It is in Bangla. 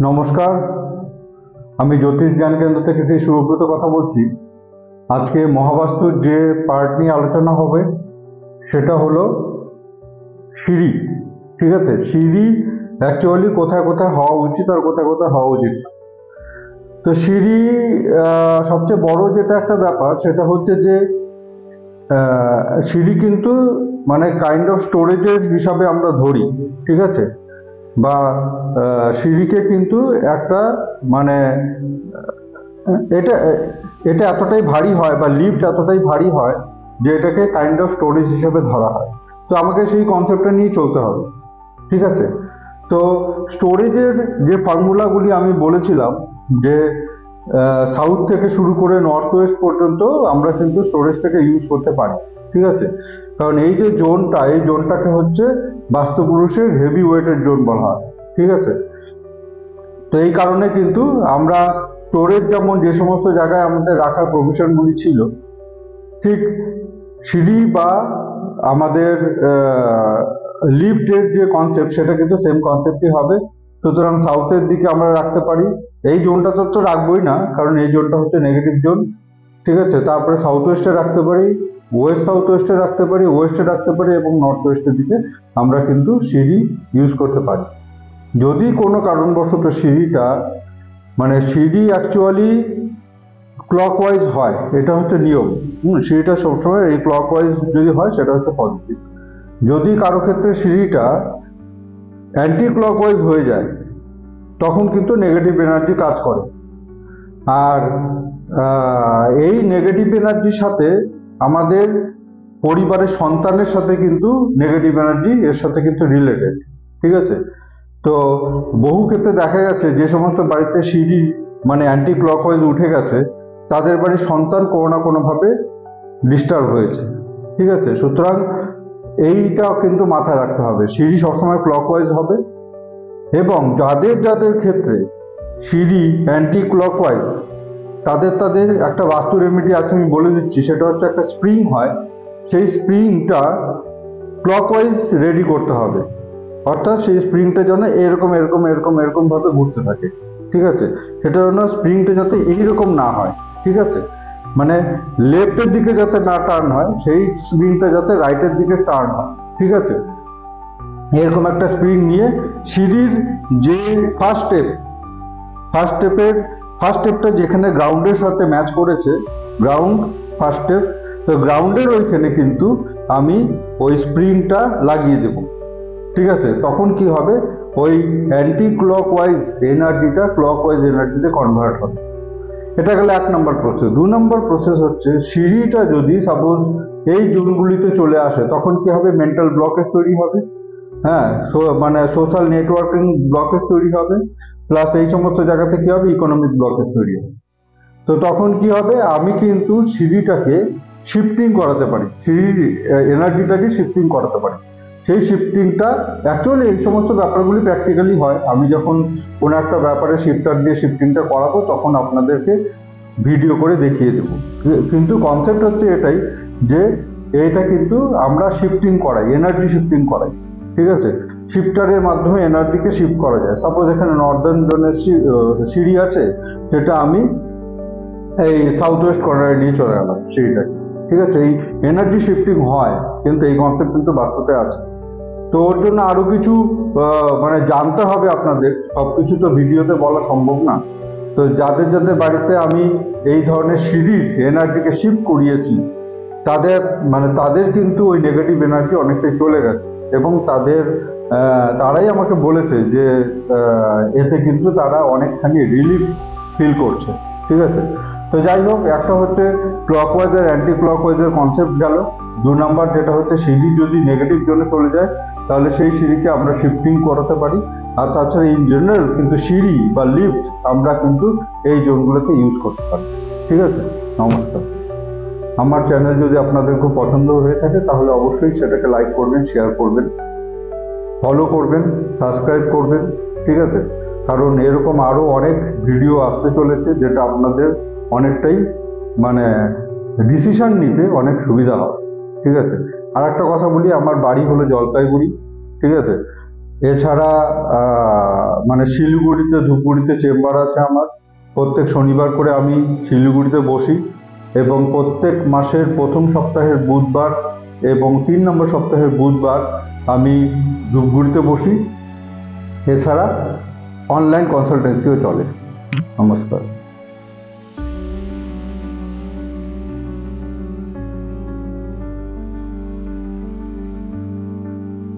নমস্কার, আমি জ্যোতিষ জ্ঞান কেন্দ্র থেকে শ্রী সুব্রত কথা বলছি। আজকে মহাবাস্তুর যে পার্ট নিয়ে আলোচনা হবে সেটা হলো সিঁড়ি। ঠিক আছে, সিঁড়ি অ্যাকচুয়ালি কোথায় কোথায় হওয়া উচিত আর কোথায় কোথায় হওয়া উচিত। তো সিঁড়ি সবচেয়ে বড় যেটা একটা ব্যাপার সেটা হচ্ছে যে সিঁড়ি কিন্তু মানে কাইন্ড অফ স্টোরেজের হিসাবে আমরা ধরি। ঠিক আছে, বা সিঁড়িকে কিন্তু একটা মানে এটা এটা এতটাই ভারী হয় বা লিফট এতটাই ভারী হয় যে এটাকে কাইন্ড অফ স্টোরেজ হিসেবে ধরা হয়। তো আমাকে সেই কনসেপ্টটা নিয়ে চলতে হবে। ঠিক আছে, তো স্টোরেজের যে ফর্মুলাগুলি আমি বলেছিলাম যে সাউথ থেকে শুরু করে নর্থ ওয়েস্ট পর্যন্ত আমরা কিন্তু স্টোরেজটাকে ইউজ করতে পারি। ঠিক আছে, কারণ এই যে জোনটা, এই জোনটাকে হচ্ছে বাস্তুপুরুষের হেভি ওয়েটের জোন বলা হয়। ঠিক আছে, তো এই কারণে কিন্তু আমরা স্টোরেজ যেমন যে সমস্ত জায়গায় আমাদের রাখার প্রভিশনগুলি ছিল, ঠিক সিঁড়ি বা আমাদের লিফটের যে কনসেপ্ট সেটা কিন্তু সেম কনসেপ্টই হবে। সুতরাং সাউথের দিকে আমরা রাখতে পারি, এই জোনটা তো রাখবোই না কারণ এই জোনটা হচ্ছে নেগেটিভ জোন। ঠিক আছে, তারপরে সাউথ ওয়েস্টে রাখতে পারি, ওয়েস্ট সাউথ ওয়েস্টে রাখতে পারি, ওয়েস্টে রাখতে পারি এবং নর্থ ওয়েস্টের দিকে আমরা কিন্তু সিঁড়ি ইউজ করতে পারি। যদি কোনো কারণবশত সিঁড়িটা মানে সিঁড়ি অ্যাকচুয়ালি ক্লকওয়াইজ হয়, এটা হচ্ছে নিয়ম। সিঁড়িটা সবসময় এই ক্লকওয়াইজ যদি হয় সেটা হচ্ছে পজিটিভ। যদি কারো ক্ষেত্রে সিঁড়িটা অ্যান্টি ক্লকওয়াইজ হয়ে যায় তখন কিন্তু নেগেটিভ এনার্জি কাজ করে। আর এই নেগেটিভ এনার্জির সাথে আমাদের পরিবারের সন্তানের সাথে কিন্তু নেগেটিভ এনার্জি এর সাথে কিন্তু রিলেটেড। ঠিক আছে, তো বহু ক্ষেত্রে দেখা গেছে যে সমস্ত বাড়িতে সিঁড়ি মানে অ্যান্টি ক্লকওয়াইজ উঠে গেছে তাদের বাড়ির সন্তান কোনো না কোনোভাবে ডিস্টার্ব হয়েছে। ঠিক আছে, সুতরাং এইটা কিন্তু মাথায় রাখতে হবে, সিঁড়ি সবসময় ক্লকওয়াইজ হবে। এবং যাদের যাদের ক্ষেত্রে সিঁড়ি অ্যান্টি ক্লকওয়াইজ তাদের একটা বাস্তু রেমেডি আছে, আমি বলে দিচ্ছি। সেটা হচ্ছে একটা স্প্রিং হয়, সেই স্প্রিংটা ক্লকওয়াইজ রেডি করতে হবে। অর্থাৎ সেই স্প্রিংটা যেন এরকম এরকম এরকম এরকম ভাবে ঘুরতে থাকে। ঠিক আছে, সেটা যেন স্প্রিংটা যাতে এইরকম না হয়। ঠিক আছে, মানে লেফটের দিকে যাতে না টার্ন হয়, সেই স্প্রিংটা যাতে রাইটের দিকে টার্ন হয়। ঠিক আছে, এরকম একটা স্প্রিং নিয়ে সিঁড়ির যে ফার্স্ট স্টেপটা যেখানে গ্রাউন্ডের সাথে ম্যাচ করেছে, গ্রাউন্ড ফার্স্ট স্টেপ, তো গ্রাউন্ডের ওইখানে কিন্তু আমি ওই স্প্রিংটা লাগিয়ে দেব। ঠিক আছে, তখন কি হবে, ওই অ্যান্টি ক্লকওয়াইজ এনার্জিটা ক্লকওয়াইজ এনার্জিতে কনভার্ট হবে। এটা গেল 1 নম্বর প্রসেস। 2 নম্বর প্রসেস হচ্ছে সিঁড়িটা যদি সাপোজ এই জোনগুলিতে চলে আসে তখন কি হবে, মেন্টাল ব্লকেজ তৈরি হবে। হ্যাঁ, মানে সোশ্যাল নেটওয়ার্কিং ব্লকেজ তৈরি হবে, প্লাস এই সমস্ত জায়গাতে কি হবে, ইকোনমিক ব্লকেজ তৈরি হবে। তো তখন কি হবে, আমি কিন্তু সিঁড়িটাকে শিফটিং করাতে পারি, সিঁড়ির এনার্জিটাকে শিফটিং করাতে পারি। সেই শিফটিংটা অ্যাকচুয়ালি এই সমস্ত ব্যাপারগুলি প্র্যাকটিক্যালি হয়। আমি যখন কোনো একটা ব্যাপারে শিফটার দিয়ে শিফটিংটা করাবো তখন আপনাদেরকে ভিডিও করে দেখিয়ে দেবো। কিন্তু কনসেপ্ট হচ্ছে এটাই যে এটা কিন্তু আমরা শিফটিং করাই, এনার্জি শিফটিং করাই। ঠিক আছে, শিফটারের মাধ্যমে এনার্জিকে শিফট করা যায়। সাপোজ এখানে নর্দার্ন জোনের সিঁড়ি আছে, সেটা আমি এই সাউথ ওয়েস্ট কর্নারে নিয়ে চলে গেলাম সিঁড়িটাকে। ঠিক আছে, এই এনার্জি শিফটিং হয়, কিন্তু এই কনসেপ্ট কিন্তু বাস্তবে আছে। তো ওর জন্য আরো কিছু মানে জানতে হবে আপনাদের, সবকিছু তো ভিডিওতে বলা সম্ভব না। তো যাদের যাদের বাড়িতে আমি এই ধরনের সিঁড়ির এনার্জিকে শিফট করিয়েছি তাদের কিন্তু ওই নেগেটিভ এনার্জি অনেকটাই চলে গেছে এবং তারাই আমাকে বলেছে যে এতে কিন্তু তারা অনেকখানি রিলিফ ফিল করছে। ঠিক আছে, তো যাই হোক, একটা হচ্ছে ক্লকওয়াইজ আর অ্যান্টি ক্লকওয়াইজের কনসেপ্ট গেল। 2 নম্বর যেটা হচ্ছে সিঁড়ি যদি নেগেটিভ জোনে চলে যায় তাহলে সেই সিঁড়িকে আমরা শিফটিং করাতে পারি। আর তাছাড়া ইন জেনারেল কিন্তু সিঁড়ি বা লিফট আমরা কিন্তু এই জোনগুলোতে ইউজ করতে পারি। ঠিক আছে, নমস্কার। আমার চ্যানেল যদি আপনাদের খুব পছন্দ হয়ে থাকে তাহলে অবশ্যই সেটাকে লাইক করবেন, শেয়ার করবেন, ফলো করবেন, সাবস্ক্রাইব করবেন। ঠিক আছে, কারণ এরকম আরও অনেক ভিডিও আসতে চলেছে যেটা আপনাদের অনেকটাই মানে ডিসিশন নিতে অনেক সুবিধা হবে। ঠিক আছে, আর একটা কথা বলি, আমার বাড়ি হলো জলপাইগুড়ি। ঠিক আছে, এছাড়া মানে শিলিগুড়িতে, ধূপগুড়িতে চেম্বার আছে আমার। প্রত্যেক শনিবার করে আমি শিলিগুড়িতে বসি এবং প্রত্যেক মাসের প্রথম সপ্তাহের বুধবার এবং 3 নম্বর সপ্তাহের বুধবার আমি ধূপগুড়িতে বসি। এছাড়া অনলাইন কনসালটেন্সিও চলে। নমস্কার।